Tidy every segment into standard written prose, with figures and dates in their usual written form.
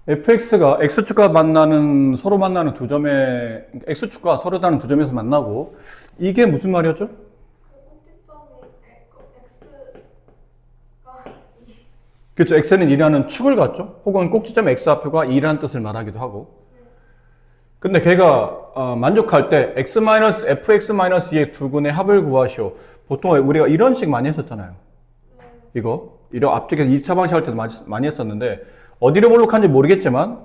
fx가 x축과 서로 만나는 두 점에, x축과 서로 다른 두 점에서 만나고, 이게 무슨 말이었죠? 그렇죠. x는 2라는 축을 갖죠. 혹은 꼭지점 x좌표가 2라는 뜻을 말하기도 하고. 근데 걔가 만족할 때 fx-2의 두 근의 합을 구하시오. 보통 우리가 이런 식 많이 했었잖아요. 이거 앞쪽에서 2차 방식 할 때도 많이 했었는데 어디로 볼록한지 모르겠지만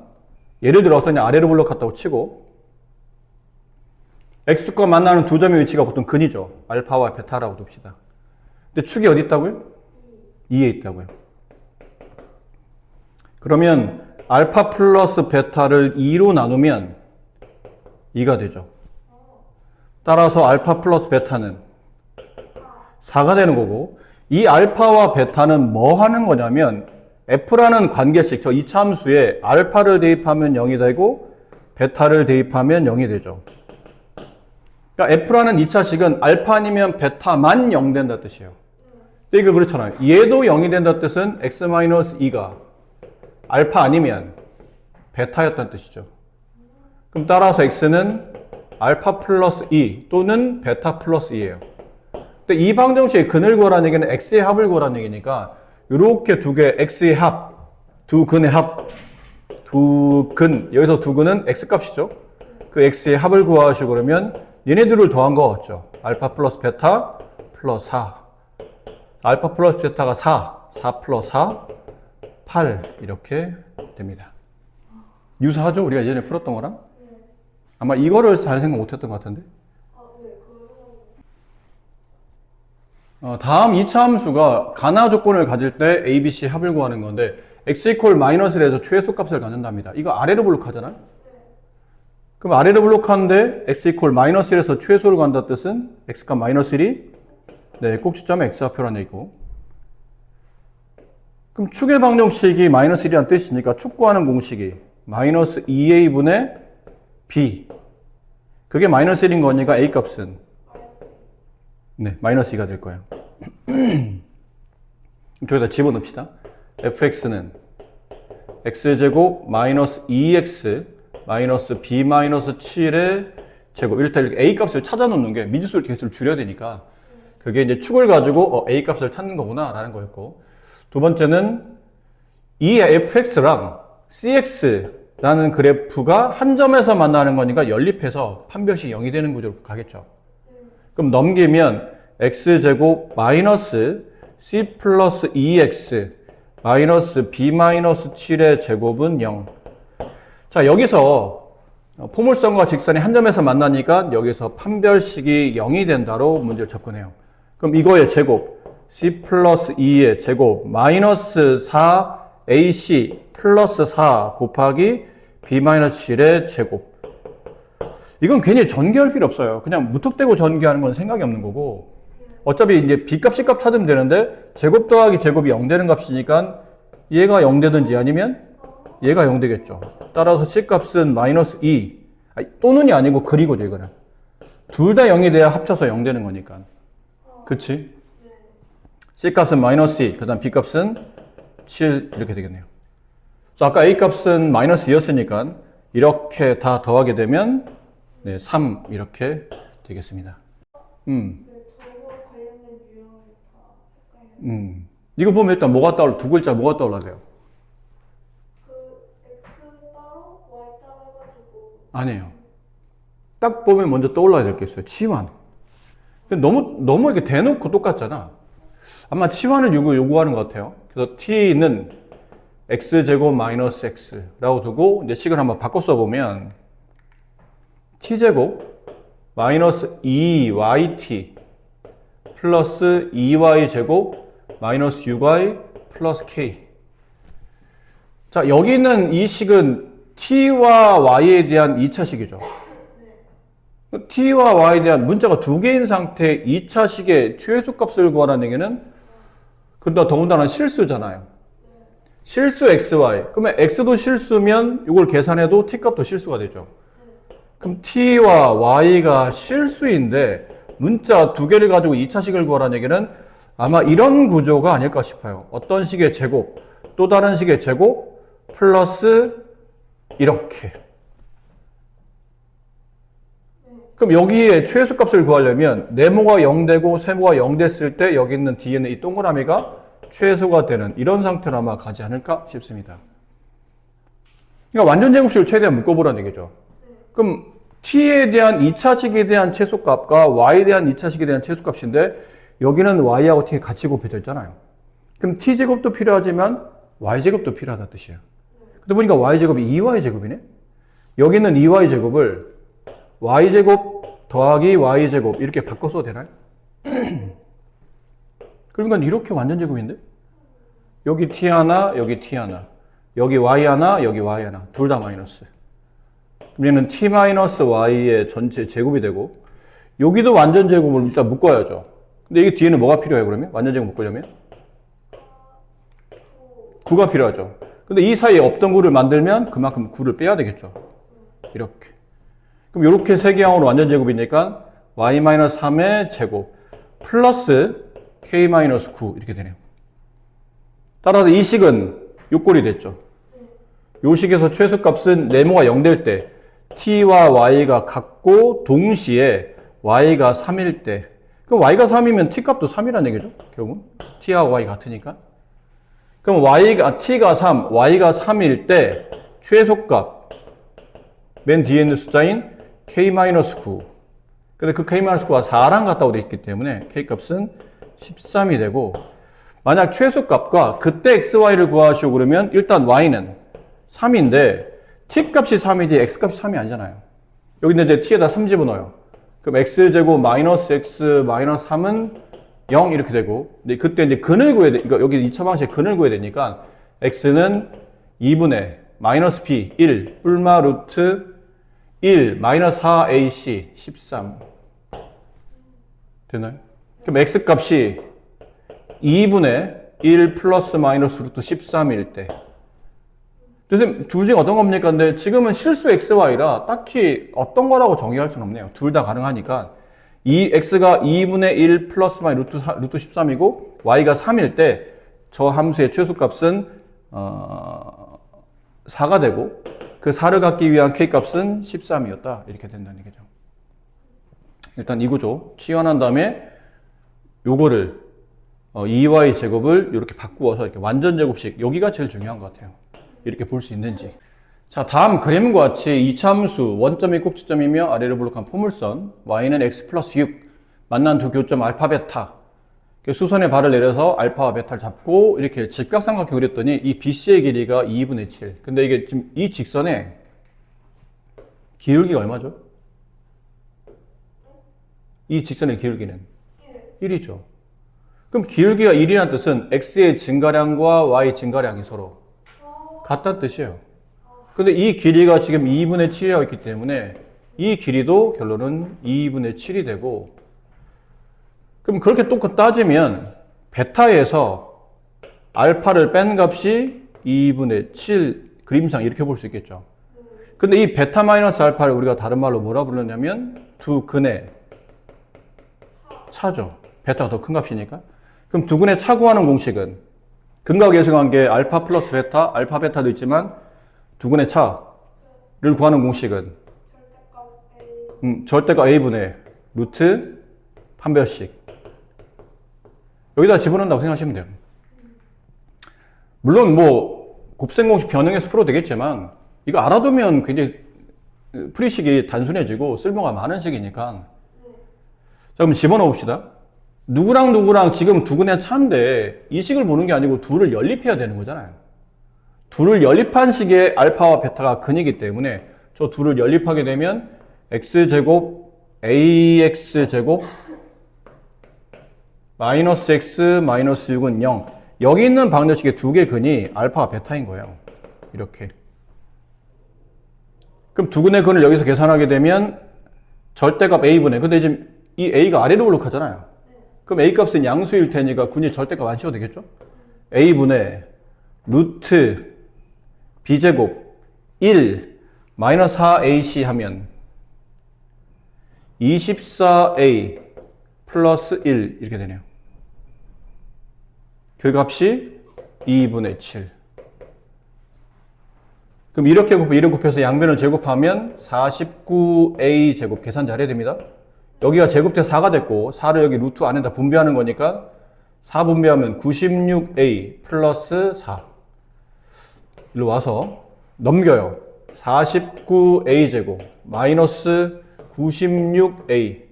예를 들어서 그냥 아래로 볼록했다고 치고 x축과 만나는 두 점의 위치가 보통 근이죠. 알파와 베타라고 둡시다. 근데 축이 어디 있다고요? 2에 있다고요. 그러면 알파 플러스 베타를 2로 나누면 2가 되죠. 따라서 알파 플러스 베타는 4가 되는 거고, 이 알파와 베타는 뭐 하는 거냐면 f라는 관계식, 저 이차 함수에 알파를 대입하면 0이 되고 베타를 대입하면 0이 되죠. 그러니까 f라는 2차식은 알파 아니면 베타만 0 된다 뜻이에요. 이거 그렇잖아요. 얘도 0이 된다 뜻은 x-2가 알파 아니면 베타였다는 뜻이죠. 그럼 따라서 x는 알파 플러스 2 또는 베타 플러스 2예요. 근데 이 방정식의 근을 구하라는 얘기는 x의 합을 구하라는 얘기니까 이렇게 두 개 x의 합, 두 근의 합, 두 근, 여기서 두 근은 x값이죠. 그 x의 합을 구하시고 그러면 얘네들을 더한 거 같죠. 알파 플러스 베타 플러스 4. 알파 플러스 베타가 4, 4 플러스 4, 8 이렇게 됩니다. 유사하죠? 우리가 예전에 풀었던 거랑? 아마 이거를 잘 생각 못했던 것 같은데. 다음 2차 함수가 가나 조건을 가질 때 A, B, C 합을 구하는 건데 x 이퀄 마이너스를 해서 최소 값을 갖는답니다. 이거 아래로 블록하잖아요. 그럼 아래로 블록하는데 x 이퀄 마이너스 1에서 최소를 구한다 뜻은 x값 마이너스 1이 네, 꼭지점 x좌표라는 얘기고. 그럼 축의 방정식이 마이너스 1이라는 뜻이니까 축 구하는 공식이 마이너스 2a분의 b. 그게 마이너스 1인 거니까 a 값은 네, 마이너스 2가 될 거예요. 저기다 집어넣읍시다. fx는 x제곱 마이너스 2x 마이너스 b 마이너스 7의 제곱. 이럴 때 이렇게 a 값을 찾아놓는 게 미지수 개수를 줄여야 되니까 그게 이제 축을 가지고 a 값을 찾는 거구나 라는 거였고, 두 번째는 이 fx랑 cx라는 그래프가 한 점에서 만나는 거니까 연립해서 판별식 0이 되는 구조로 가겠죠. 그럼 넘기면 x제곱 마이너스 c 플러스 2x 마이너스 b 마이너스 7의 제곱은 0. 자, 여기서 포물선과 직선이 한 점에서 만나니까 여기서 판별식이 0이 된다로 문제를 접근해요. 그럼 이거의 제곱 c 플러스 2의 제곱 마이너스 4ac 플러스 4 곱하기 b 마이너스 7의 제곱. 이건 괜히 전개할 필요 없어요. 그냥 무턱대고 전개하는 건 생각이 없는 거고, 어차피 이제 b값, c값 찾으면 되는데 제곱 더하기 제곱이 0 되는 값이니까 얘가 0 되든지 아니면 얘가 0 되겠죠. 따라서 c값은 마이너스 2 또는이 아니고 그리고죠. 이거는 둘 다 0이 돼야 합쳐서 0 되는 거니까. 그치? c값은 마이너스 2, 그 다음 b값은 7 이렇게 되겠네요. 그래서 아까 a값은 마이너스 2였으니까 이렇게 다 더하게 되면 네, 3 이렇게 되겠습니다. 이거 보면 일단 뭐가 떠올라? 두 글자 뭐가 떠올라요? X 따로 Y 따로 해가지고. 아니에요. 딱 보면 먼저 떠올라야 될 게 있어요. 치환. 근데 너무 이렇게 대놓고 똑같잖아. 아마 치환을 요구하는 것 같아요. 그래서 t는 x제곱 마이너스 x라고 두고 이제 식을 한번 바꿔 써보면 t제곱 마이너스 2yt 플러스 2y제곱 마이너스 6y 플러스 k. 자, 여기 있는 이 식은 t와 y에 대한 2차식이죠. t와 y에 대한 문자가 두 개인 상태의 2차식의 최소값을 구하라는 얘기는 그러다 더군다나 실수잖아요. 실수 xy. 그러면 x도 실수면 이걸 계산해도 t값도 실수가 되죠. 그럼 t와 y가 실수인데 문자 두 개를 가지고 2차식을 구하라는 얘기는 아마 이런 구조가 아닐까 싶어요. 어떤 식의 제곱, 또 다른 식의 제곱, 플러스 이렇게. 그럼 여기에 최소값을 구하려면 네모가 0되고 세모가 0 됐을 때 여기 있는 뒤에 있는 이 동그라미가 최소가 되는 이런 상태로 아마 가지 않을까 싶습니다. 그러니까 완전 제곱식을 최대한 묶어보라는 얘기죠. 그럼 t에 대한 2차식에 대한 최소값과 y에 대한 2차식에 대한 최소값인데 여기는 y하고 t가 같이 곱해져 있잖아요. 그럼 t제곱도 필요하지만 y제곱도 필요하다는 뜻이에요. 근데 보니까 y제곱이 2y제곱이네? 여기 있는 2y제곱을 y제곱 더하기 y제곱 이렇게 바꿔 써도 되나요? 그러니까 이렇게 완전 제곱인데? 여기 t 하나, 여기 t 하나, 여기 y 하나, 여기 y 하나, 둘 다 마이너스. 그럼 얘는 t 마이너스 y의 전체 제곱이 되고 여기도 완전 제곱을 일단 묶어야죠. 근데 이게 뒤에는 뭐가 필요해요 그러면? 완전 제곱 묶으려면? 9가 필요하죠. 근데 이 사이에 없던 구를 만들면 그만큼 9를 빼야 되겠죠. 이렇게. 그럼 이렇게 세 개항으로 완전 제곱이니까 y-3의 제곱 플러스 k-9 이렇게 되네요. 따라서 이 식은 요꼴이 됐죠. 요 식에서 최소값은 네모가 0 될 때 t와 y가 같고 동시에 y가 3일 때 그럼 y가 3이면 t값도 3이라는 얘기죠. 결국은 t하고 y 같으니까. 그럼 t가 3, y가 3일 때 최소값 맨 뒤에 있는 숫자인 k-9 근데 그 k-9가 4랑 같다고 되어 있기 때문에 k값은 13이 되고 만약 최소값과 그때 xy를 구하시오 그러면 일단 y는 3인데 t값이 3이지 x값이 3이 아니잖아요. 여기 이제 t에다 3 집어넣어요. 그럼 x제곱 마이너스 x 마이너스 3은 0 이렇게 되고 근데 그때 이제 근을 구해야 돼. 그러니까 여기 2차 방식에 근을 구해야 되니까 x는 2분의 마이너스 b 1 뿔마 루트 1 마이너스 4ac 13 되나요? 그럼 x값이 2분의 1 플러스 마이너스 루트 13일 때 선생님 둘 중에 어떤 겁니까? 근데 지금은 실수 xy라 딱히 어떤 거라고 정의할 수는 없네요. 둘 다 가능하니까 이 x가 2분의 1 플러스 마이너스 루트 13이고 y가 3일 때 저 함수의 최소값은 4가 되고 그 4를 갖기 위한 k값은 13이었다. 이렇게 된다는 얘기죠. 일단 이 구조 치환한 다음에 요거를 2y 제곱을 이렇게 바꾸어서 이렇게 완전 제곱식 여기가 제일 중요한 것 같아요. 이렇게 볼 수 있는지. 자, 다음 그림과 같이 2차 함수 원점이 꼭지점이며 아래로 볼록한 포물선 y는 x 플러스 6 만난 두 교점 알파 베타 수선의 발을 내려서 알파와 베타를 잡고 이렇게 직각삼각형 그렸더니 이 BC의 길이가 2분의 7 근데 이게 지금 이 직선의 기울기가 얼마죠? 이 직선의 기울기는 1이죠. 그럼 기울기가 1이라는 뜻은 x의 증가량과 y 증가량이 서로 같다는 뜻이에요. 근데 이 길이가 지금 2분의 7이라고 있기 때문에 이 길이도 결론은 2분의 7이 되고 그럼 그렇게 또 따지면 베타에서 알파를 뺀 값이 2분의 7 그림상 이렇게 볼 수 있겠죠. 근데 이 베타 마이너스 알파를 우리가 다른 말로 뭐라 부르냐면 두 근의 차죠. 베타가 더 큰 값이니까. 그럼 두 근의 차 구하는 공식은 근과 계수관계 알파 플러스 베타, 알파 베타도 있지만 두 근의 차를 구하는 공식은 절대값 a분의 루트 판별식 여기다 집어넣는다고 생각하시면 돼요. 물론 뭐 곱셈 공식 변형해서 풀어도 되겠지만 이거 알아두면 굉장히 풀이식이 단순해지고 쓸모가 많은 식이니까 자 그럼 집어넣어 봅시다. 누구랑 누구랑 지금 두 근의 차인데 이 식을 보는 게 아니고 둘을 연립해야 되는 거잖아요. 둘을 연립한 식의 알파와 베타가 근이기 때문에 저 둘을 연립하게 되면 x제곱 ax제곱 마이너스 x 마이너스 6은 0 여기 있는 방정식의 두 개 근이 알파와 베타인 거예요. 이렇게 그럼 두 근의 근을 여기서 계산하게 되면 절대값 a분의 근데 지금 이 a가 아래로 올라가잖아요. 그럼 a값은 양수일 테니까 군이 절대값 안 씌워도 되겠죠? a분의 루트 b제곱 1 마이너스 4ac 하면 24a 플러스 1 이렇게 되네요. 그 값이 2분의 7. 그럼 이렇게 곱해 이렇게 곱해서 양변을 제곱하면 49a 제곱 계산 잘해야 됩니다. 여기가 제곱돼 4가 됐고 4를 여기 루트 안에다 분배하는 거니까 4 분배하면 96a 플러스 4. 일로 와서 넘겨요. 49a 제곱 마이너스 96a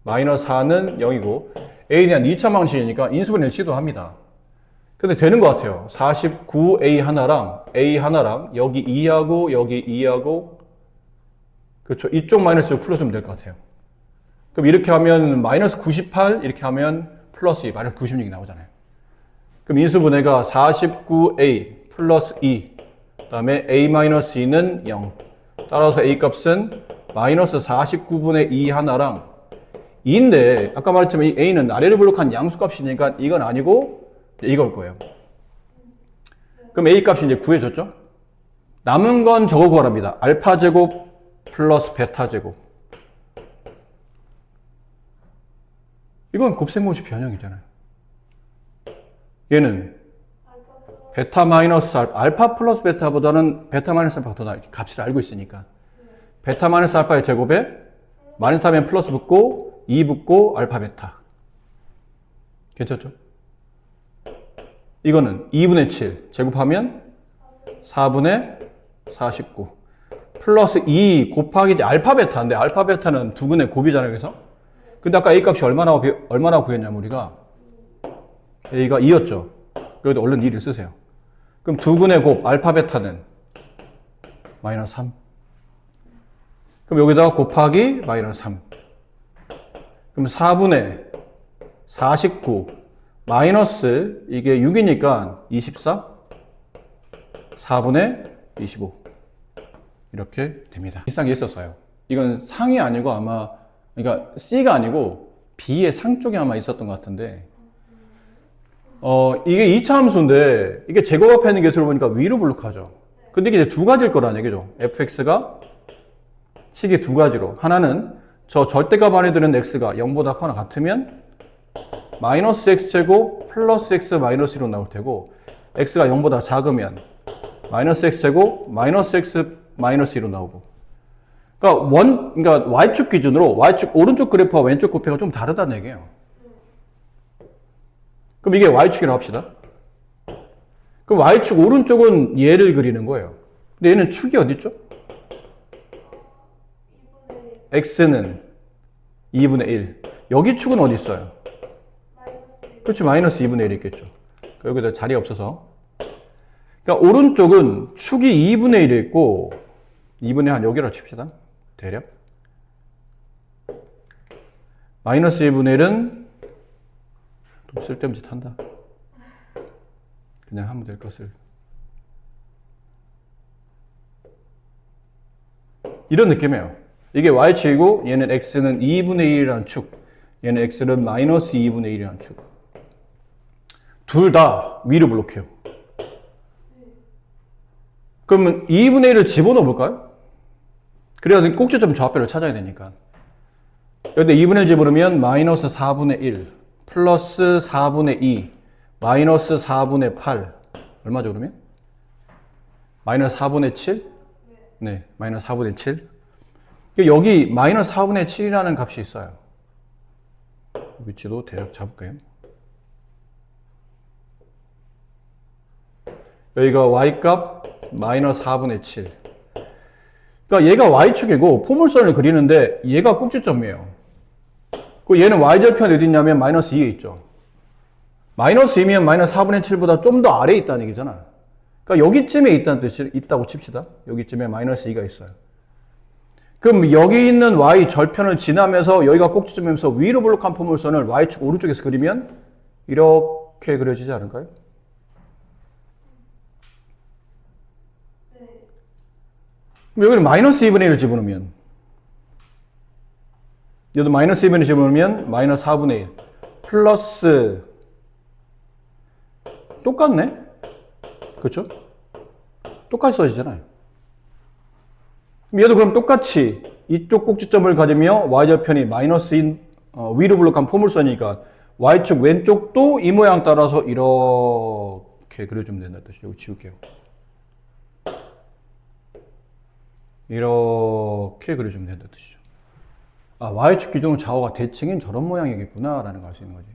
마이너스 4는 0이고 a는 한 2차 방식이니까 인수분해를 시도합니다. 근데 되는 것 같아요. 49a 하나랑 a 하나랑 여기 2하고 여기 2하고 그렇죠. 이쪽 마이너스 풀어주면 될 것 같아요. 그럼 이렇게 하면 마이너스 98 이렇게 하면 플러스 2 마이너스 96이 나오잖아요. 그럼 인수분해가 49a 플러스 2 그다음에 a 마이너스 2는 0. 따라서 a 값은 마이너스 49분의 2 하나랑 2인데 아까 말했지만 이 a는 아래를 블록한 양수값이니까 이건 아니고 이걸 거예요. 그럼 a 값이 이제 구해졌죠? 남은 건 저거 구하랍니다. 알파 제곱 플러스 베타 제곱. 이건 곱셈공식 변형이잖아요. 얘는 베타 마이너스 알파 플러스 베타보다는 베타 마이너스 알파가 더 나아요. 값을 알고 있으니까. 베타 마이너스 알파의 제곱에 마이너스 하면 플러스 붙고 2 붙고 알파 베타. 괜찮죠? 이거는 2분의 7 제곱하면 4분의 49 플러스 2 곱하기 알파 베타인데 알파 베타는 두근의 곱이잖아요. 그래서 근데 아까 a 값이 얼마나 구했냐면 우리가 a가 2였죠. 여기다 얼른 2를 쓰세요. 그럼 두근의 곱 알파 베타는 마이너스 3. 그럼 여기다가 곱하기 마이너스 3. 그럼 4분의 49 마이너스 이게 6이니까 24 4분의 25 이렇게 됩니다. 비슷한 게 있었어요. 이건 상이 아니고 아마 그러니까 C가 아니고 B의 상 쪽에 아마 있었던 것 같은데 이게 2차 함수인데 이게 제곱 앞에 있는 개수를 보니까 위로 블록하죠. 근데 이게 이제 두 가지일 거라는 얘기죠. fx가 식이 두 가지로 하나는 저 절대값 안에 드는 x가 0보다 커나 같으면 마이너스 x제곱 플러스 x 마이너스 1로 나올 테고 x가 0보다 작으면 마이너스 x제곱 마이너스 x 마이너스 1로 나오고 그러니까 y축 기준으로 y축 오른쪽 그래프와 왼쪽 그래프가 좀 다르다는 얘기예요. 그럼 이게 y축이라고 합시다. 그럼 y축 오른쪽은 얘를 그리는 거예요. 근데 얘는 축이 어디 있죠? x는 2분의 1. 여기 축은 어디 있어요? 그렇지, 마이너스 2분의 1이 있겠죠. 여기다 자리 없어서. 그러니까 오른쪽은 축이 2분의 1이 있고 2분의 한 여기라 칩시다. 대략. 마이너스 2분의 1은 좀 쓸데없는 짓 한다. 그냥 하면 될 것을. 이런 느낌이에요. 이게 y축이고 얘는 x는 2분의 1이라는 축. 얘는 x는 마이너스 2분의 1이라는 축. 둘 다 위로 블록해요. 그러면 2분의 1을 집어넣어 볼까요? 그래야 꼭지점 좌표를 찾아야 되니까. 여기다 2분의 1 집어넣으면 마이너스 4분의 1 플러스 4분의 2 마이너스 4분의 8 얼마죠 그러면? 마이너스 4분의 7? 네, 마이너스 4분의 7. 여기 마이너스 4분의 7이라는 값이 있어요. 위치도 대략 잡을게요. 여기가 y값 마이너스 4분의 7. 그러니까 얘가 y축이고 포물선을 그리는데 얘가 꼭지점이에요. 얘는 y절편이 어디 있냐면 마이너스 2에 있죠. 마이너스 2면 마이너스 4분의 7보다 좀 더 아래에 있다는 얘기잖아. 그러니까 여기쯤에 있다는 뜻이 있다고 칩시다. 여기쯤에 마이너스 2가 있어요. 그럼 여기 있는 y 절편을 지나면서 여기가 꼭지점이면서 위로 블록한 포물선을 y축 오른쪽에서 그리면 이렇게 그려지지 않을까요? 그럼 여기는 마이너스 2분의 1을 집어넣으면 여기도 마이너스 2분의 1을 집어넣으면 마이너스 4분의 1 플러스 똑같네? 그렇죠? 똑같이 써지잖아요. 얘도 그럼 똑같이 이쪽 꼭지점을 가지며 y절편이 마이너스인 위로 블록한 포물선이니까 y축 왼쪽도 이 모양 따라서 이렇게 그려주면 된다는 뜻이죠. 여기 지울게요. 이렇게 그려주면 된다는 뜻이죠. 아, y축 기둥 좌우가 대칭인 저런 모양이겠구나 라는 걸 알 수 있는 거지.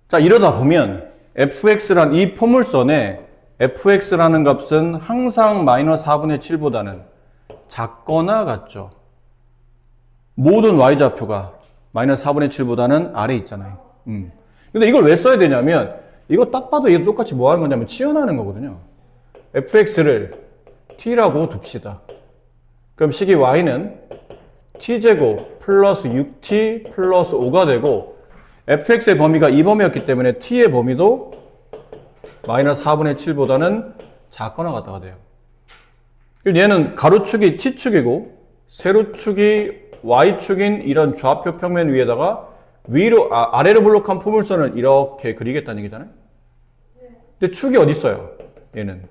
자, 이러다 보면 fx란 이 포물선에 fx라는 값은 항상 마이너스 4분의 7보다는 작거나 같죠. 모든 y좌표가 마이너스 4분의 7보다는 아래 있잖아요. 근데 이걸 왜 써야 되냐면 이거 딱 봐도 이게 똑같이 뭐 하는 거냐면 치환하는 거거든요. fx를 t라고 둡시다. 그럼 식이 y는 t제곱 플러스 6t 플러스 5가 되고 fx의 범위가 이 범위였기 때문에 t의 범위도 마이너스 4분의 7보다는 작거나 같다가 돼요. 그럼 얘는 가로축이 t축이고 세로축이 y축인 이런 좌표 평면 위에다가 아래로 블록한 포물선을 이렇게 그리겠다는 얘기잖아요. 근데 축이 어디 있어요? 얘는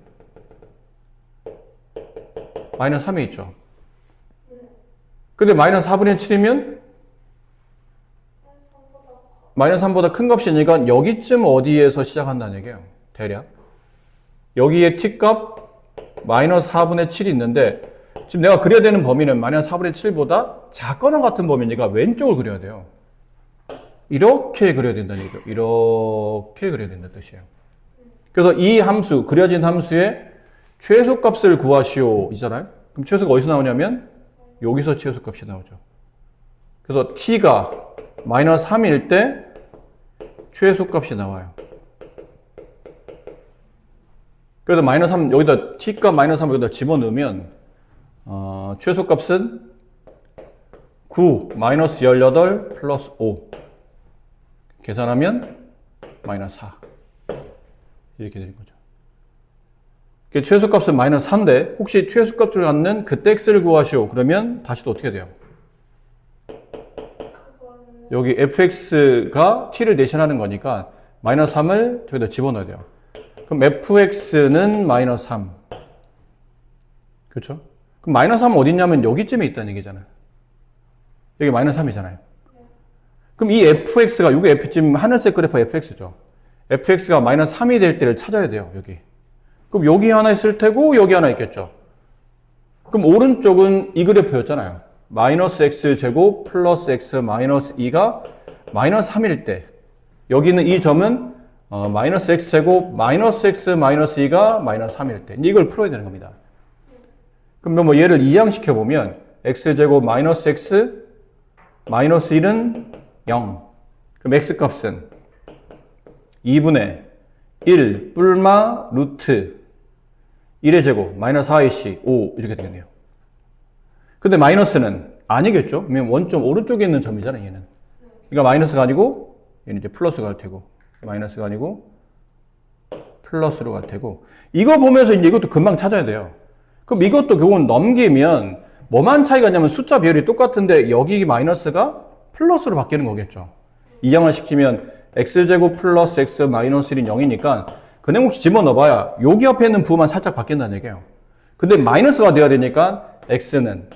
마이너스 3에 있죠. 근데 마이너스 4분의 7이면 마이너스 3보다 큰 값이니까 여기쯤 어디에서 시작한다는 얘기예요. 대략 여기에 t값 마이너스 4분의 7이 있는데 지금 내가 그려야 되는 범위는 마이너스 4분의 7보다 작거나 같은 범위니까 왼쪽을 그려야 돼요. 이렇게 그려야 된다는 얘기죠. 이렇게 그려야 된다는 뜻이에요. 그래서 이 함수, 그려진 함수의 최소값을 구하시오 이잖아요. 그럼 최소가 어디서 나오냐면 여기서 최소값이 나오죠. 그래서 t가 마이너스 3일 때 최소값이 나와요. 그래서 마이너스 3 여기다 t값 마이너스 3 여기다 집어넣으면 최소값은 9 마이너스 18 플러스 5 계산하면 마이너스 4 이렇게 되는 거죠. 최소값은 마이너스 4인데 혹시 최소값을 갖는 그때 x를 구하시오. 그러면 다시 또 어떻게 돼요? 여기 fx가 t를 대신하는 거니까 마이너스 3을 저기다 집어넣어야 돼요. 그럼 fx는 마이너스 3. 그렇죠? 그럼 마이너스 3은 어디 있냐면 여기쯤에 있다는 얘기잖아요. 여기 마이너스 3이잖아요. 그럼 이 fx가 이게 f 지금 하늘색 그래프 fx죠. fx가 마이너스 3이 될 때를 찾아야 돼요. 여기. 그럼 여기 하나 있을 테고 여기 하나 있겠죠. 그럼 오른쪽은 이 그래프였잖아요. 마이너스 x 제곱 플러스 x 마이너스 2가 마이너스 3일 때 여기는 이 점은 마이너스 x 제곱 마이너스 x 마이너스 2가 마이너스 3일 때 이걸 풀어야 되는 겁니다. 그럼 뭐 얘를 이항시켜 보면 x 제곱 마이너스 x 마이너스 1은 0. 그럼 x 값은 2분의 1 뿔마 루트 1의 제곱 마이너스 4ac 5 이렇게 되겠네요. 근데 마이너스는 아니겠죠? 왜냐면 원점 오른쪽에 있는 점이잖아요, 얘는. 그러니까 마이너스가 아니고 얘는 이제 플러스가 갈 테고 마이너스가 아니고 플러스로 갈 테고 이거 보면서 이제 이것도 금방 찾아야 돼요. 그럼 이것도 결국은 넘기면 뭐만 차이가 있냐면 숫자 비율이 똑같은데 여기 마이너스가 플러스로 바뀌는 거겠죠. 이항을 시키면 x제곱 플러스 x 마이너스 1인 0이니까 그냥 혹시 집어넣어봐야 여기 옆에 있는 부호만 살짝 바뀐다는 얘기예요. 근데 마이너스가 돼야 되니까 x는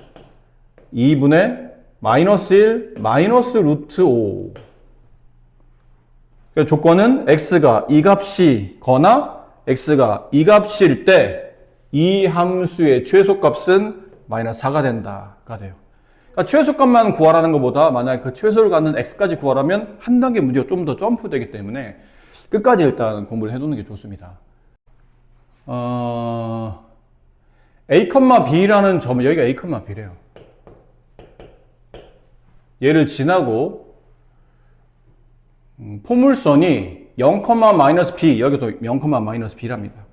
2분의 마이너스 1 마이너스 루트 5. 조건은 x가 이 값이거나 x가 이 값일 때 이 함수의 최소값은 마이너스 4가 된다가 돼요. 그러니까 최소값만 구하라는 것보다 만약에 그 최소를 갖는 x까지 구하라면 한 단계 문제가 좀 더 점프되기 때문에 끝까지 일단 공부를 해두는 게 좋습니다. a, b라는 점은 여기가 a, b래요. 얘를 지나고 포물선이 0, 마이너스 b 여기도 0, 마이너스 b랍니다.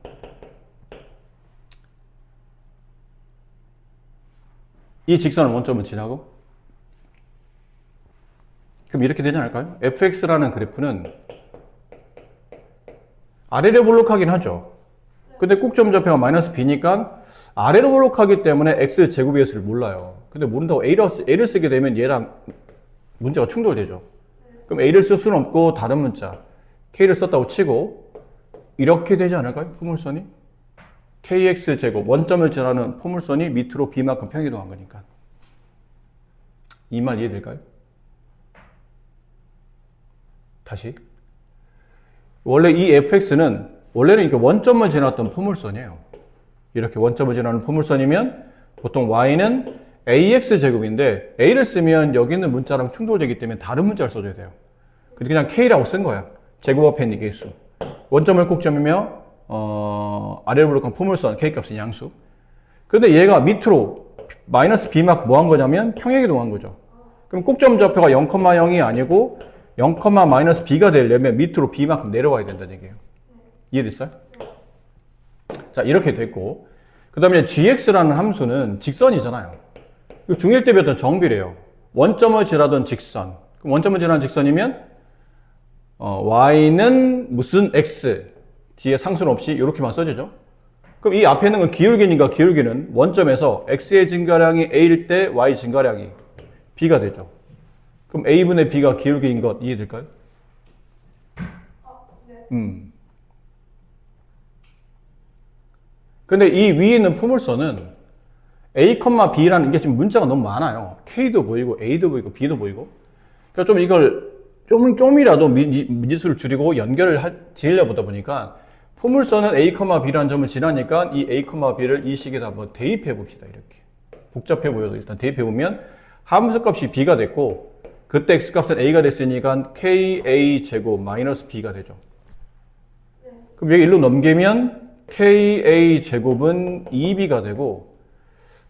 이 직선을 원점을 지나고 그럼 이렇게 되지 않을까요? fx라는 그래프는 아래로 볼록하긴 하죠. 근데 꼭점 좌표가 마이너스 b니까 아래로 볼록하기 때문에 x 제곱의 수를 몰라요. 근데 모른다고 a를 쓰게 되면 얘랑 문제가 충돌되죠. 그럼 a를 쓸 수는 없고 다른 문자 k를 썼다고 치고 이렇게 되지 않을까요? 포물선이 kx 제곱 원점을 지나는 포물선이 밑으로 b만큼 평이동한 거니까. 이 말 이해될까요? 다시 원래 이 fx는 원래는 이렇게 원점을 지났던 포물선이에요. 이렇게 원점을 지나는 포물선이면 보통 y는 ax 제곱인데 a를 쓰면 여기 있는 문자랑 충돌되기 때문에 다른 문자를 써줘야 돼요. 근데 그냥 k라고 쓴 거야. 제곱 앞에 있는 개수. 원점을 꼭점이며 아래로 볼록한 포물선 k 값은 양수. 근데 얘가 밑으로 마이너스 b만큼 뭐 한 거냐면 평행 이동한 거죠. 그럼 꼭점 좌표가 0,0이 아니고 0, 마이너스 b가 되려면 밑으로 b만큼 내려와야 된다는 얘기예요. 이해됐어요? 자, 이렇게 됐고, 그 다음에 gx라는 함수는 직선이잖아요. 중1 때 배웠던 정비례요. 원점을 지나던 직선. 그럼 원점을 지나는 직선이면 y는 무슨 x, 뒤에 상수는 없이 이렇게만 써지죠. 그럼 이 앞에 있는 건 기울기니까 기울기는 원점에서 x의 증가량이 a일 때 y 증가량이 b가 되죠. 그럼 a분의 b가 기울기인 것 이해될까요? 네. 근데 이 위에 있는 포물선은 a, b라는 게 지금 문자가 너무 많아요. k도 보이고 a도 보이고 b도 보이고. 그러니까 좀 이걸 좀이라도 미지수를 줄이고 연결을 지으려 보다 보니까 포물선은 a, b라는 점을 지나니까 이 a, b를 이 식에다 한번 대입해 봅시다. 이렇게 복잡해 보여도 일단 대입해 보면 함수 값이 b가 됐고 그때 x 값은 a가 됐으니까 ka 제곱 마이너스 b가 되죠. 그럼 여기 일로 넘기면 ka 제곱은 2b가 되고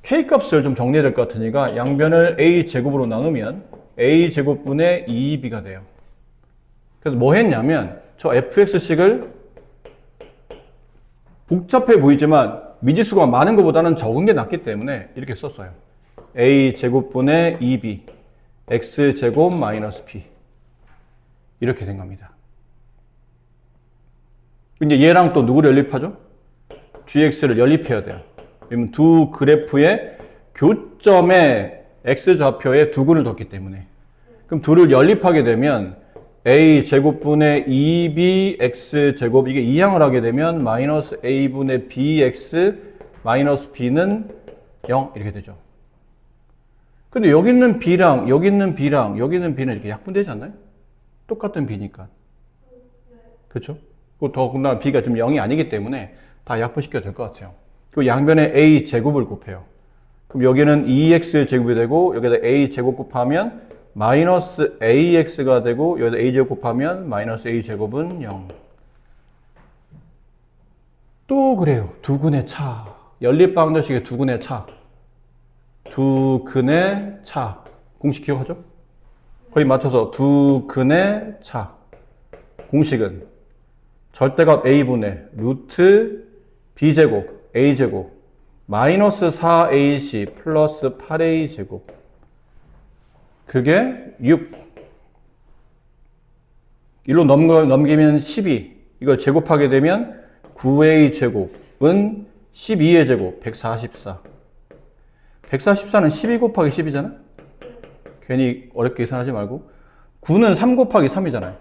k 값을 좀 정리해야 될 것 같으니까 양변을 a 제곱으로 나누면 a 제곱분의 2b가 돼요. 그래서 뭐 했냐면 저 fx식을 복잡해 보이지만 미지수가 많은 것보다는 적은 게 낫기 때문에 이렇게 썼어요. a 제곱분의 2b x 제곱 마이너스 b 이렇게 된 겁니다. 이제 얘랑 또 누구를 연립하죠? gx를 연립해야 돼요. 왜냐면 두 그래프의 교점에 x좌표에 두 근을 뒀기 때문에. 그럼 둘을 연립하게 되면 a 제곱분의 2b x 제곱 이게 이항을 하게 되면 마이너스 a분의 bx 마이너스 b는 0 이렇게 되죠. 근데 여기 있는 b랑 여기 있는 b랑 여기 있는 b는 이렇게 약분되지 않나요? 똑같은 b니까. 그렇죠? 더군다나 b가 지금 0이 아니기 때문에 다 약분시켜도 될 것 같아요. 그 양변에 a 제곱을 곱해요. 그럼 여기는 2x 제곱이 되고 여기다 a 제곱 곱하면 마이너스 ax가 되고 여기다 a 제곱 곱하면 마이너스 a 제곱은 0. 또 그래요. 두 근의 차. 연립방정식의 두 근의 차. 두 근의 차. 공식 기억하죠? 거의 맞춰서 두 근의 차. 공식은 절대값 a분의 루트 b제곱 a제곱 마이너스 4ac 플러스 8a 제곱 그게 6 일로 넘기면 12 이걸 제곱하게 되면 9a 제곱은 12의 제곱 144 144는 12 곱하기 10이잖아 괜히 어렵게 계산하지 말고 9는 3 곱하기 3이잖아요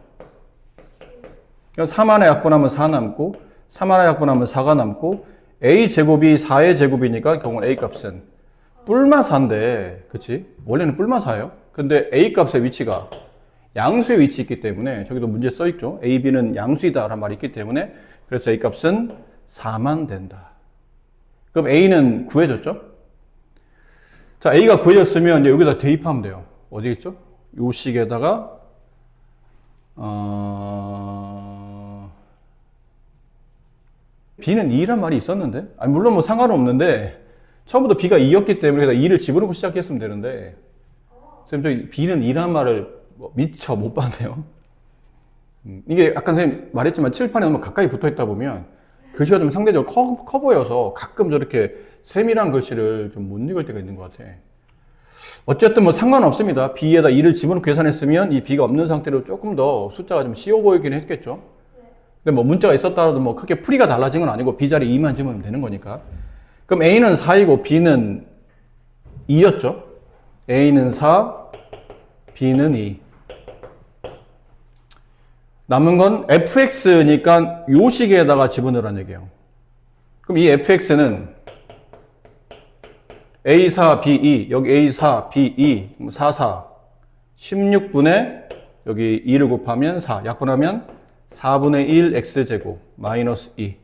3 하나 약분하면 4 남고 3 하나 약분하면 4가 남고 a 제곱이 4의 제곱이니까 결국은 a 값은 뿔마4인데 그치? 원래는 뿔마4예요 근데 a 값의 위치가 양수의 위치 있기 때문에 저기도 문제 써있죠 a, b는 양수이다 라는 말이 있기 때문에 그래서 a 값은 4만 된다 그럼 a는 구해졌죠? 자 a가 구해졌으면 이제 여기다 대입하면 돼요 어디 있죠? 요 식에다가 b는 2란 말이 있었는데 아니 물론 뭐 상관은 없는데 처음부터 b가 2였기 때문에 2를 집어넣고 시작했으면 되는데 선생님 저희 b는 2란 말을 미처 못 봤네요 이게 아까 선생님 말했지만 칠판에 너무 가까이 붙어있다 보면 글씨가 좀 상대적으로 커 보여서 가끔 저렇게 세밀한 글씨를 좀 못 읽을 때가 있는 것 같아 어쨌든 뭐 상관없습니다 b에다 2를 집어넣고 계산했으면 이 b가 없는 상태로 조금 더 숫자가 좀 쉬워 보이긴 했겠죠 근데 뭐 문자가 있었다라도 뭐 크게 풀이가 달라진 건 아니고 b 자리에 2만 집으면 되는 거니까 그럼 a는 4이고 b는 2였죠 a는 4 b는 2 남은 건 fx니까 요 식에다가 집어넣으라는 얘기예요 그럼 이 fx는 a4 b2 여기 a4 b2 4 4 16분의 여기 2를 곱하면 4 약분하면 4분의 1 x제곱 마이너스 2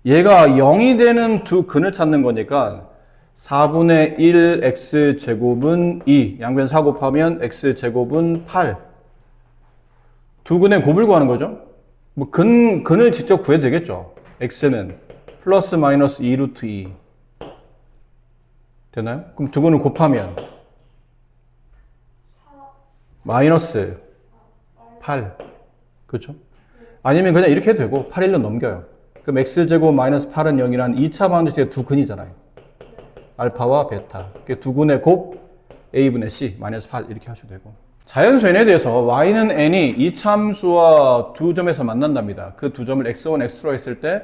얘가 0이 되는 두 근을 찾는 거니까 4분의 1 x제곱은 2, 양변 4 곱하면 x제곱은 8. 두 근의 곱을 구하는 거죠. 뭐 근을 직접 구해도 되겠죠. x는 플러스 마이너스 2 루트 2 되나요? 그럼 두 근을 곱하면 4, 마이너스 8 그렇죠? 아니면 그냥 이렇게 해도 되고 8, 1로 넘겨요. 그럼 x제곱 마이너스 8은 0이란 2차 방정식의 두 근이잖아요. 알파와 베타. 두 근의 곱 a분의 c 마이너스 8 이렇게 하셔도 되고. 자연수 n에 대해서 y는 n이 이 참수와 두 점에서 만난답니다. 그 두 점을 x1, x2로 했을 때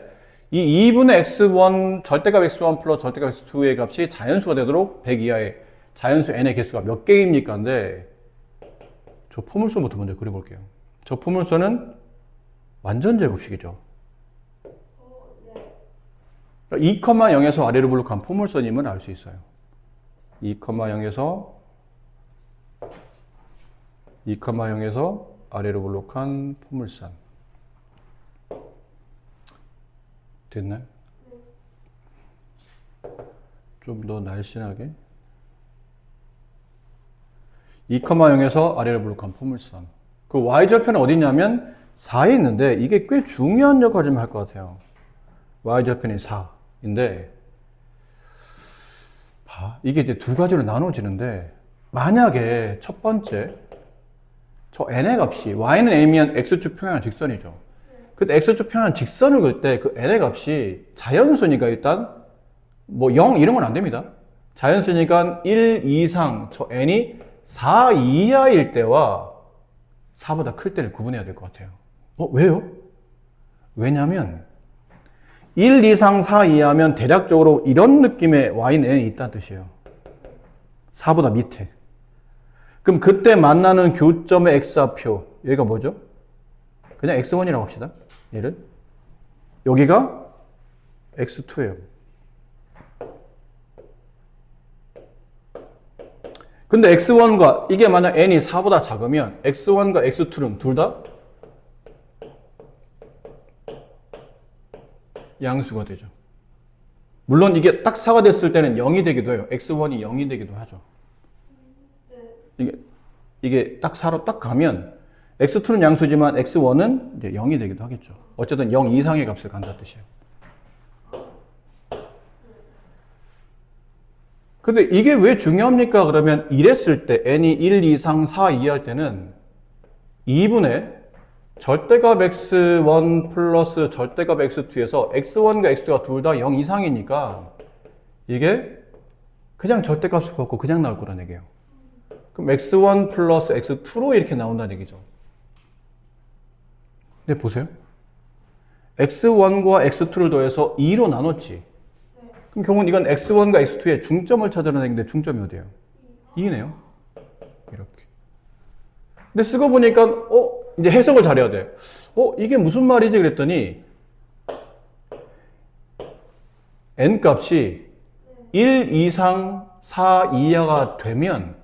이 2분의 x1 절대값 x1 플러스 절대값 x2의 값이 자연수가 되도록 100 이하의 자연수 n의 개수가 몇 개입니까? 근데 저 포물선부터 먼저 그려볼게요. 저 포물선은 완전 제곱식이죠. 네. 2,0에서 아래로 블록한 포물선임을 알 수 있어요. 2,0에서 아래로 블록한 포물선. 됐나요? 좀 더 날씬하게. 2,0에서 아래로 블록한 포물선. 그 y절편은 어디 있냐면 4에 있는데 이게 꽤 중요한 역할을 좀 할 것 같아요. y절편이 4인데 이게 이제 두 가지로 나눠지는데 만약에 첫 번째 저 n의 값이 y는 n이면 x축 평행한 직선이죠. 근데 x축 평행한 직선을 그을 때 그 n의 값이 자연수니까 일단 뭐 0 이런 건 안 됩니다. 자연수니까 1 이상 저 n이 4 이하일 때와 4보다 클 때를 구분해야 될 것 같아요. 왜요? 왜냐면 1 이상 4 이하면 대략적으로 이런 느낌의 y는 n이 있다는 뜻이에요. 4보다 밑에. 그럼 그때 만나는 교점의 x좌표 얘가 뭐죠? 그냥 x1이라고 합시다. 얘를. 여기가 x2예요. 근데 x1과 이게 만약 n이 4보다 작으면 x1과 x2는 둘 다 양수가 되죠. 물론 이게 딱 4가 됐을 때는 0이 되기도 해요. x1이 0이 되기도 하죠. 이게 딱 4로 딱 가면 x2는 양수지만 x1은 이제 0이 되기도 하겠죠. 어쨌든 0 이상의 값을 간다는 뜻이에요. 근데 이게 왜 중요합니까? 그러면 이랬을 때 n이 1 이상 4 이하일 때는 2분의 절대값 x1 플러스 절대값 x2에서 x1과 x2가 둘 다 0 이상이니까 이게 그냥 절대값을 받고 그냥 나올 거란 얘기예요. 그럼 x1 플러스 x2로 이렇게 나온다는 얘기죠. 근데 보세요. x1과 x2를 더해서 2로 나눴지. 그럼 결국은 이건 x1과 x2의 중점을 찾으라는 얘기인데 중점이 어디예요? 2네요. 이렇게. 근데 쓰고 보니까 이제 해석을 잘해야 돼. 이게 무슨 말이지? 그랬더니 n 값이 1 이상 4 이하가 되면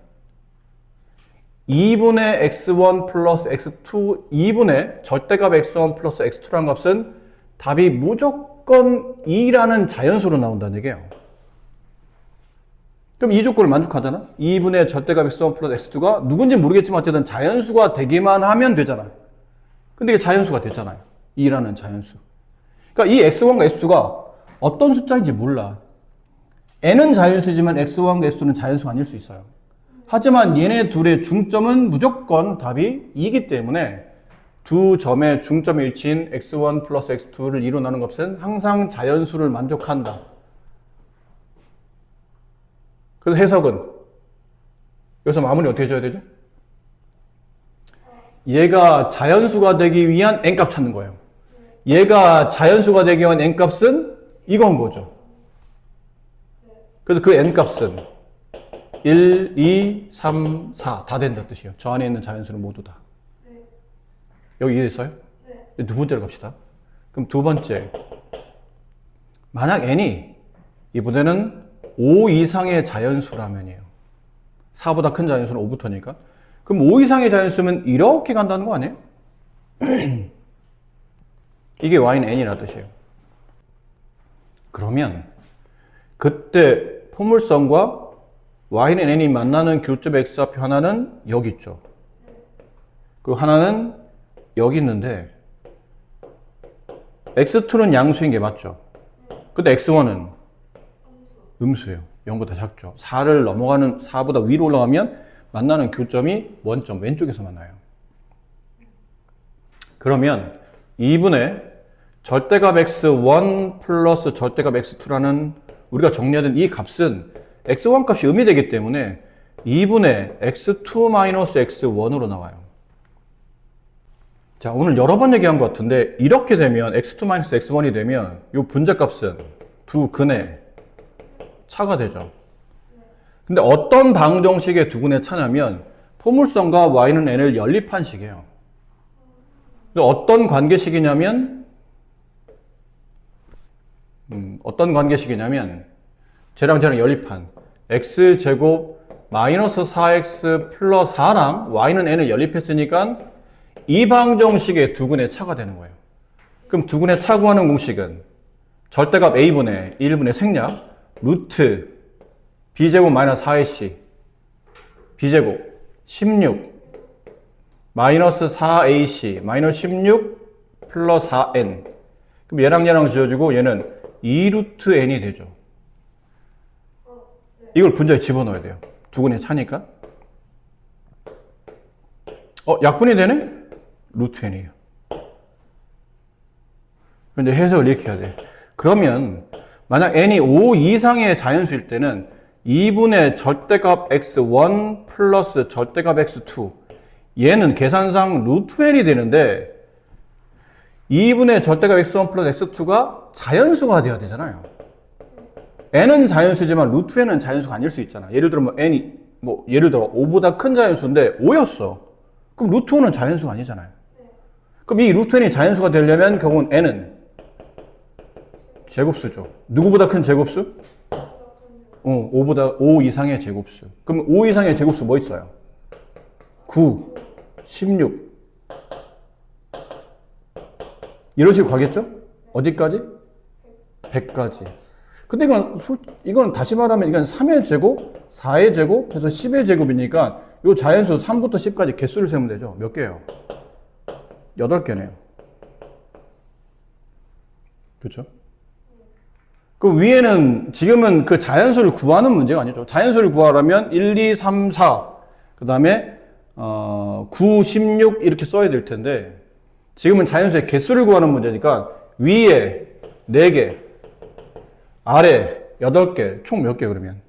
2분의 x1 플러스 x2, 2분의 절대값 x1 플러스 x2라는 값은 답이 무조건 2라는 자연수로 나온다는 얘기예요. 그럼 이 조건을 만족하잖아? 2분의 절대값 x1 플러스 x2가 누군지 모르겠지만 어쨌든 자연수가 되기만 하면 되잖아요. 근데 이게 자연수가 됐잖아요. 2라는 자연수. 그러니까 이 x1과 x2가 어떤 숫자인지 몰라. n은 자연수지만 x1과 x2는 자연수가 아닐 수 있어요. 하지만 얘네 둘의 중점은 무조건 답이 2이기 때문에 두 점의 중점의 일치인 x1 플러스 x2를 2로 나눈 값은 항상 자연수를 만족한다. 그래서 해석은 여기서 마무리 어떻게 해줘야 되죠? 얘가 자연수가 되기 위한 n값 찾는 거예요. 얘가 자연수가 되기 위한 n값은 이건 거죠. 그래서 그 n값은 1, 2, 3, 4 다 된다는 뜻이에요. 저 안에 있는 자연수는 모두 다. 여기 이해됐어요? 네. 두 번째로 갑시다. 그럼 두 번째. 만약 n이 이번에는 5 이상의 자연수라면이에요. 4보다 큰 자연수는 5부터니까. 그럼 5 이상의 자연수면 이렇게 간다는 거 아니에요? 이게 y는 n이라는 뜻이에요. 그러면 그때 포물선과 y는 n이 만나는 교점 x좌표 하나는 여기 있죠. 그리고 하나는 여기 있는데 x2는 양수인 게 맞죠. 근데 x1은 음수예요. 0보다 작죠. 4를 넘어가는 4보다 위로 올라가면 만나는 교점이 원점 왼쪽에서 만나요. 그러면 2분의 절대값 x1 플러스 절대값 x2라는 우리가 정리하던 이 값은 x1 값이 음이 되기 때문에 2분의 x2 마이너스 x1으로 나와요. 자, 오늘 여러 번 얘기한 것 같은데 이렇게 되면 x2 마이너스 x1이 되면 이 분자값은 두 근의 차가 되죠. 근데 어떤 방정식의 두 근의 차냐면 포물선과 y는 n을 연립한 식이에요. 근데 어떤 관계식이냐면 쟤랑 연립한 x제곱 마이너스 4x 플러스 4랑 y는 n을 연립했으니까 이 방정식의 두 근의 차가 되는 거예요. 그럼 두 근의 차 구하는 공식은 절대값 a분의 1분의 생략 루트 b제곱 마이너스 4ac b제곱 16 마이너스 4ac 마이너스 16 플러스 4n 그럼 얘랑 지워지고 얘는 2루트 n이 되죠. 이걸 분자에 집어넣어야 돼요. 두 근의 차니까. 약분이 되네? 루트 n이에요. 근데 해석을 이렇게 해야 돼. 그러면 만약 n이 5 이상의 자연수일 때는 2분의 절대값 x1 플러스 절대값 x2 얘는 계산상 루트 n이 되는데 2분의 절대값 x1 플러스 x2가 자연수가 되어야 되잖아요. n은 자연수지만 루트 n은 자연수가 아닐 수 있잖아. 예를 들어 n이 예를 들어 5보다 큰 자연수인데 5였어. 그럼 루트 5는 자연수가 아니잖아요. 그럼 이 루트 n이 자연수가 되려면 결국은 n은 제곱수죠. 누구보다 큰 제곱수? 5 이상의 제곱수. 그럼 5 이상의 제곱수 뭐 있어요? 9, 16. 이런 식으로 가겠죠? 어디까지? 100까지. 근데 이건 다시 말하면 이건 3의 제곱, 4의 제곱, 해서 10의 제곱이니까 이 자연수 3부터 10까지 개수를 세면 되죠. 몇 개예요? 8개네요. 그렇죠? 그 위에는 지금은 그 자연수를 구하는 문제가 아니죠. 자연수를 구하려면 1, 2, 3, 4, 그 다음에 9, 16 이렇게 써야 될 텐데 지금은 자연수의 개수를 구하는 문제니까 위에 4개, 아래 8개, 총 몇 개 그러면?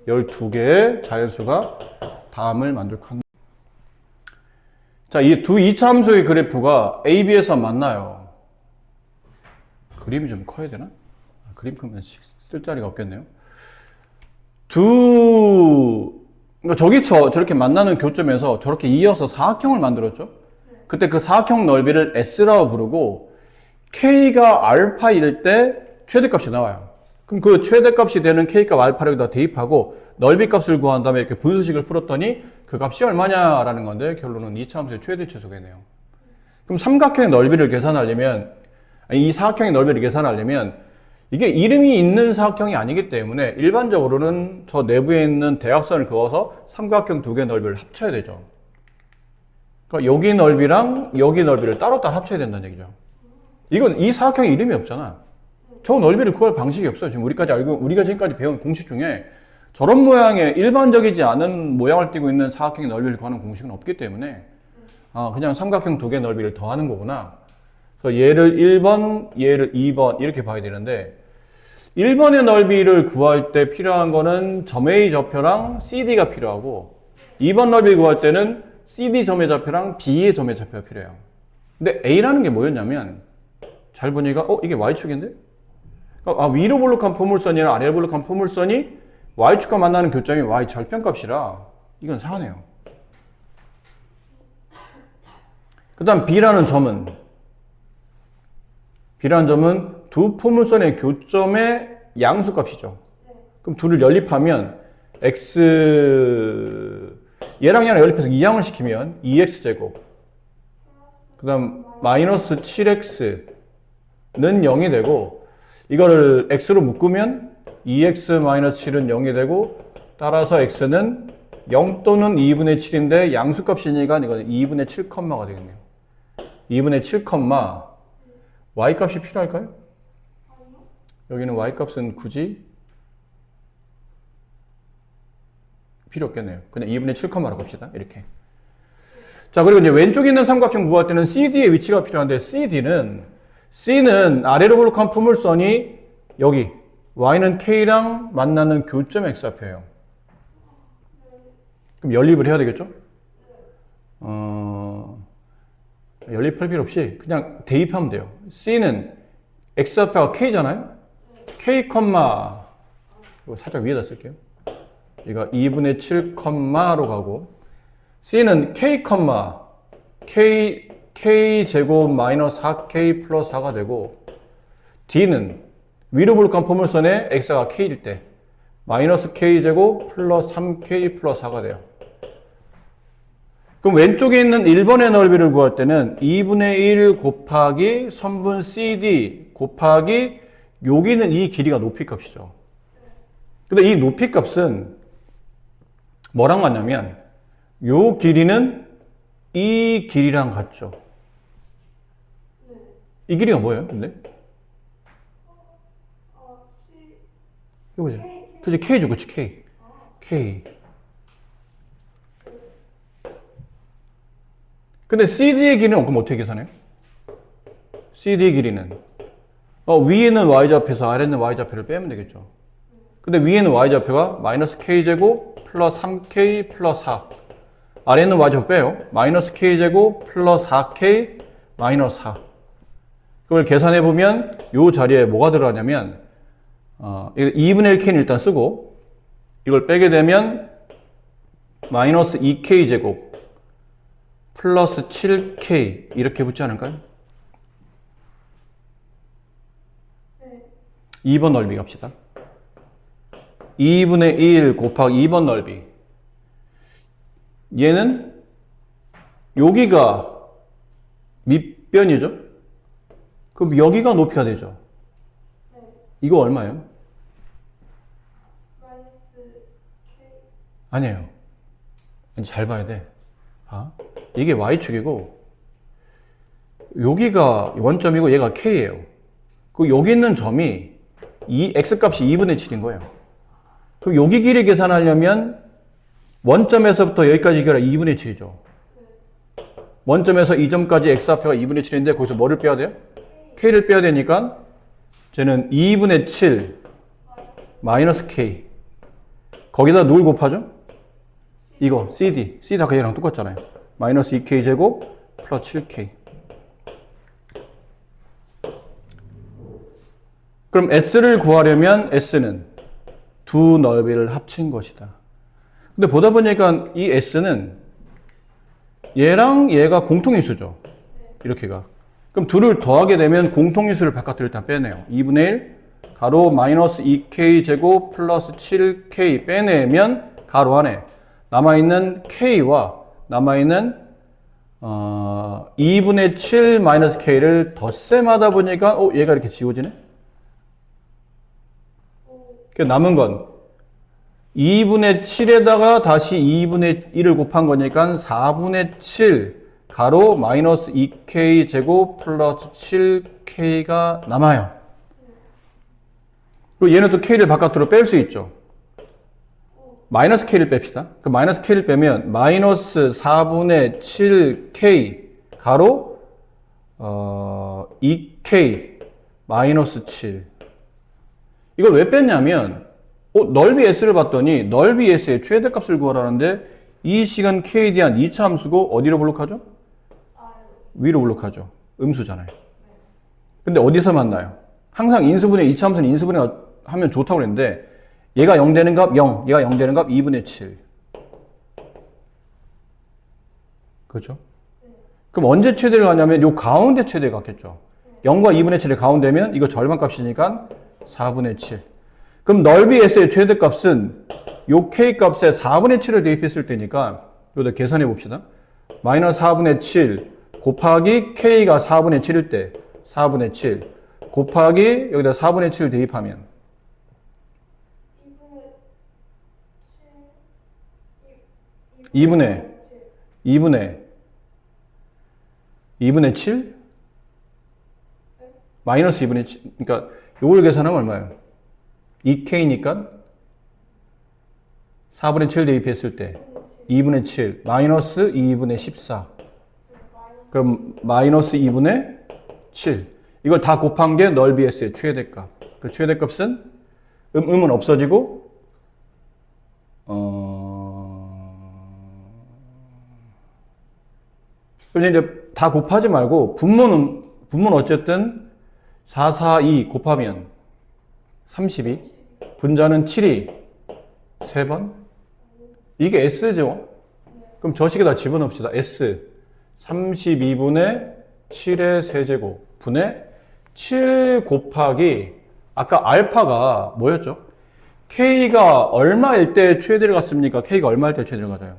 12개의 자연수가 다음을 만족한다. 자, 이 두 이차함수의 그래프가 A, B에서 만나요. 그림이 좀 커야 되나? 그림 크면 쓸 자리가 없겠네요. 그러니까 저기서 저렇게 만나는 교점에서 저렇게 이어서 사각형을 만들었죠. 그때 그 사각형 넓이를 S라고 부르고 K가 알파일 때 최대값이 나와요. 그럼 그 최대값이 되는 K값 알파를 여기다 대입하고 넓이값을 구한 다음에 이렇게 분수식을 풀었더니 그 값이 얼마냐라는 건데 결론은 2차함수의 최대치수겠네요. 그럼 삼각형의 넓이를 계산하려면 이 사각형의 넓이를 계산하려면 이게 이름이 있는 사각형이 아니기 때문에 일반적으로는 저 내부에 있는 대각선을 그어서 삼각형 두 개의 넓이를 합쳐야 되죠. 그러니까 여기 넓이랑 여기 넓이를 따로따로 합쳐야 된다는 얘기죠. 이건 이 사각형에 이름이 없잖아. 저 넓이를 구할 방식이 없어요. 지금 우리가 지금까지 배운 공식 중에 저런 모양의 일반적이지 않은 모양을 띠고 있는 사각형의 넓이를 구하는 공식은 없기 때문에 그냥 삼각형 두 개의 넓이를 더하는 거구나. 그래서 얘를 1번, 얘를 2번 이렇게 봐야 되는데 1번의 넓이를 구할 때 필요한 거는 점 A 좌표랑 CD가 필요하고 2번 넓이 구할 때는 CD 점의 좌표랑 B의 점의 좌표가 필요해요. 근데 A라는 게 뭐였냐면 잘 보니까 이게 Y축인데? 위로 볼록한 포물선이랑 아래로 볼록한 포물선이 Y축과 만나는 교점이 Y 절편값이라 이건 사네요. 그 다음 B라는 점은 두 포물선의 교점의 양수값이죠. 그럼 둘을 연립하면 얘랑 연립해서 2양을 시키면 2x제곱 그 다음 마이너스 7x는 0이 되고 이거를 x로 묶으면 2x-7은 0이 되고 따라서 x는 0 또는 2분의 7인데 양수값이니까 이거는 2분의 7, 가 되겠네요. 2분의 7, y값이 필요할까요? 여기는 y값은 굳이 필요 없겠네요. 그냥 2분의 7,라고 합시다. 이렇게. 자, 그리고 이제 왼쪽에 있는 삼각형 구할 때는 CD의 위치가 필요한데 C는 아래로 볼록한 포물선이 여기 Y는 K랑 만나는 교점 X좌표예요. 그럼 연립을 해야 되겠죠? 연립할 필요 없이 그냥 대입하면 돼요. C는 X좌표가 K잖아요? K, 이거 살짝 위에다 쓸게요. 이거 2분의 7,로 가고 C는 K 제곱 마이너스 4K 플러스 4가 되고 D는 위로 볼록한 포물선에 X가 K일 때 마이너스 K 제곱 플러스 3K 플러스 4가 돼요. 그럼 왼쪽에 있는 1번의 넓이를 구할 때는 2분의 1 곱하기 선분 CD 곱하기 여기는 이 길이가 높이 값이죠. 근데 이 높이 값은 뭐랑 같냐면 요 길이는 이 길이랑 같죠. 이 길이가 뭐예요, 근데? 이거 보자. 그치, K죠, 그치, K. 근데 CD의 길이는 그럼 어떻게 계산해요? CD의 길이는 위에는 y좌표에서 아래는 y좌표를 빼면 되겠죠. 근데 위에는 y좌표가 마이너스 k제곱 플러스 3k 플러스 4 아래는 y좌표 빼요. 마이너스 k제곱 플러스 4k 마이너스 4 그걸 계산해보면 이 자리에 뭐가 들어가냐면 2분의 1k는 일단 쓰고 이걸 빼게 되면 마이너스 2k 제곱 플러스 7k 이렇게 붙지 않을까요? 2번 넓이 갑시다. 2분의 1 곱하기 2번 넓이. 얘는 여기가 밑변이죠? 그럼 여기가 높이가 되죠? 이거 얼마예요? 아니에요. 잘 봐야 돼. 이게 y축이고 여기가 원점이고 얘가 k예요. 그 여기 있는 점이 x값이 2분의 7인 거예요. 그럼 여기 길이 계산하려면 원점에서부터 여기까지 길이가 2분의 7이죠. 원점에서 이 점까지 x좌표가 2분의 7인데 거기서 뭐를 빼야 돼요? k를 빼야 되니까 쟤는 2분의 7 마이너스 k 거기다 누굴 곱하죠? 이거 CD가 그얘랑 똑같잖아요. 마이너스 2k 제곱 플러스 7k. 그럼 S를 구하려면 S는 두 넓이를 합친 것이다. 근데 보다 보니까 이 S는 얘랑 얘가 공통인수죠. 이렇게가. 그럼 둘을 더하게 되면 공통인수를 바깥으로 일단 빼내요. 2분의 1 가로 마이너스 2k 제곱 플러스 7k 빼내면 가로 안에 남아있는 k와 남아있는 2분의 7 마이너스 k를 덧셈하다 보니까 얘가 이렇게 지워지네? 남은 건 2분의 7에다가 다시 2분의 1을 곱한 거니까 4분의 7 가로 마이너스 2k 제곱 플러스 7k가 남아요. 그리고 얘는 또 k를 바깥으로 뺄 수 있죠. 마이너스 k를 뺍시다. 그 마이너스 k를 빼면 마이너스 4분의 7k 가로 2k 마이너스 7 이걸 왜 뺐냐면 넓이 s를 봤더니 넓이 s의 최대값을 구하라는데 이 시간 k에 대한 2차 함수고 어디로 블록하죠? 위로 블록하죠. 음수잖아요. 근데 어디서 만나요? 항상 인수분해 2차 함수는 인수분해 하면 좋다고 그랬는데 얘가 0 되는 값 0, 얘가 0 되는 값 2분의 7. 그렇죠? 그럼 언제 최대를 가냐면 요 가운데 최대가 같겠죠. 0과 2분의 7의 가운데면 이거 절반 값이니까 4분의 7. 그럼 넓이 S의 최대값은 요 K값에 4분의 7을 대입했을 때니까 이거 계산해 봅시다. 마이너스 4분의 7 곱하기 K가 4분의 7일 때 4분의 7 곱하기 여기다 4분의 7 대입하면 2분의 7? 마이너스 2분의 7. 그러니까 요걸 계산하면 얼마예요? 2K니까 4분의 7 대입했을 때 2분의 7 마이너스 2분의 14. 그럼 마이너스 2분의 7. 이걸 다 곱한 게 넓이 S의 최대값. 그 최대값은 음은 없어지고 그럼 이제 다 곱하지 말고 분모는 어쨌든 4, 4, 2 곱하면 32. 분자는 7이 3번. 이게 S죠. 그럼 저 식에다 집어넣읍시다. S 32분의 7의 세제곱 분의 7 곱하기 아까 알파가 뭐였죠? K가 얼마일 때 최대를 갔습니까? K가 얼마일 때 최대를 가져요?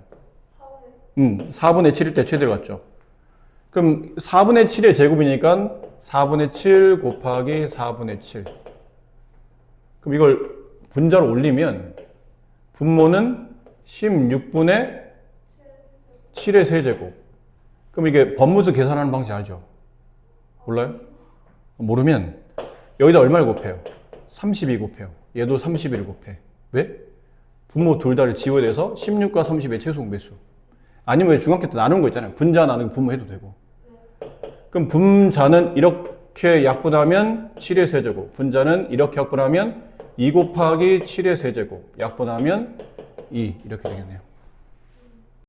4분의 7일 때 최대를 갔죠. 그럼 4분의 7의 제곱이니까 4분의 7 곱하기 4분의 7. 그럼 이걸 분자로 올리면 분모는 16분의 7의 세제곱. 그럼 이게 번무수 계산하는 방식 알죠? 몰라요? 모르면 여기다 얼마를 곱해요? 32 곱해요. 얘도 31을 곱해. 왜? 분모 둘 다를 지워야 돼서 16과 30의 최소 공배수. 아니면 중학교 때 나눈 거 있잖아요. 분자 나누기 분모해도 되고. 그럼 분자는 이렇게 약분하면 7의 세제곱. 분자는 이렇게 약분하면 2 곱하기 7의 세제곱. 약분하면 2 이렇게 되겠네요.